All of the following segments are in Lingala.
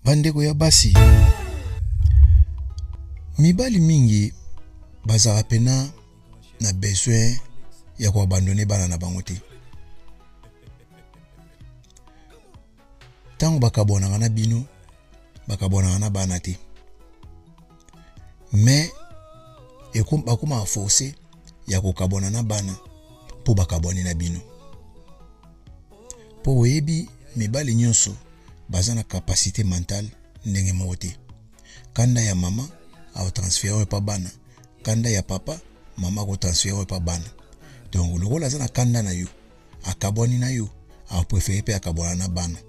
Bandeko ya basi. Mibali mingi bazara pena na besoin ya ko abandonner bana na bango te. Tango bakabona na bino, bakabona na bana te. Mais bakoma forcer ya ko kabona na bana po bakaboni na bino. Po webi mibali nyonso baza na capacité mentale ndenge moko te. Kanda ya mama au transférer pa bana, kanda ya papa mama ko transférer pa bana. Donc le rôle azana kanda na yo, akaboni na yo, au préférer pe akabona na bana.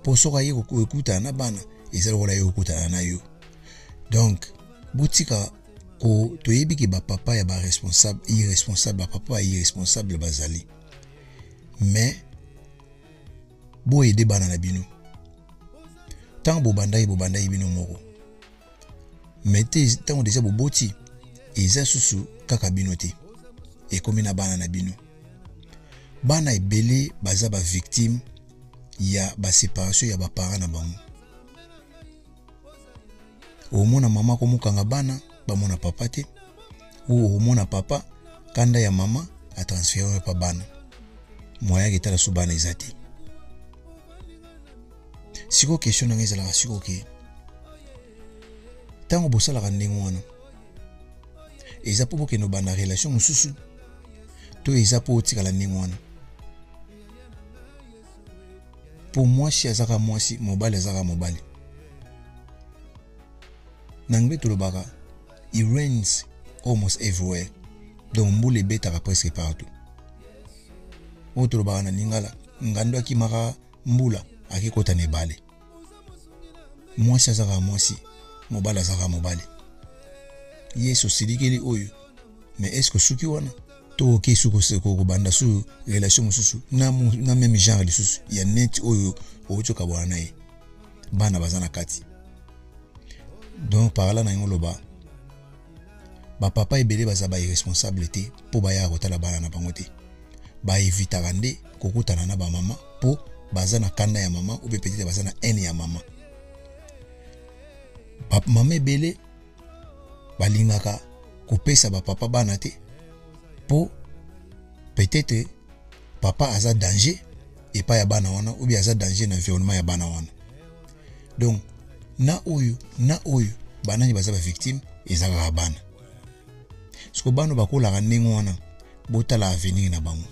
Po soka ye ko ekuta na bana, ezalo ko la yo ekuta na yo. Donc butika ko toyebi ki ba papa ya ba responsable, irresponsable, ba papa irresponsable bazali. Mais bo aider bana na bino. Tant bo bandai bino moko. Mettez tant déjà bo boti eza susu kaka bino te. E komi na bana na bino. Bana ebele baza ba victime ya ba séparation ya ba parents na bango. Omona mama ko mukanga bana ba mona papa te. Ou omona papa kanda ya mama a transférer pa bana. Moya ki tala su bana ezati. Siko question na ngezala siko ke tango bosala ka ndenge wana eza po ke no bana relation mususu to eza po tikala ndenge wana po mwasi azaka mwasi mobali azaka mobali nangbe to lobaka it rains almost everywhere donc mbule betaka presque partout o to lobaka na lingala ngando akimaka mbula akikota ne bale mwasi azaka mwasi mobali azaka mobali yeso silikeli oyo mais est-ce que suki wana to ke suko seko ko banda su relation mususu na même genre lisusu ya net oyo ochoka bwana ye bana bazana kati donc par là na ngoloba ba papa ebele baza ba irresponsable te po ba ya kotala bana na bango te ba evitaka nde kokutana na ba mama po baza na kanda ya mama ou peut-être baza na haine ya mama. Papa mama ebele balingaka kopesa ba papa bana te po peut-être papa aza danger et pas ya bana wana ou bien aza danger na environnement ya bana wana. Donc na oyo bana ni baza ba victime ezaka bana. Siko bano bakola ndenge wana botala avenir na bango.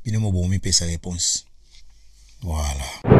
Bino mo bomi pesa réponse. Voilà.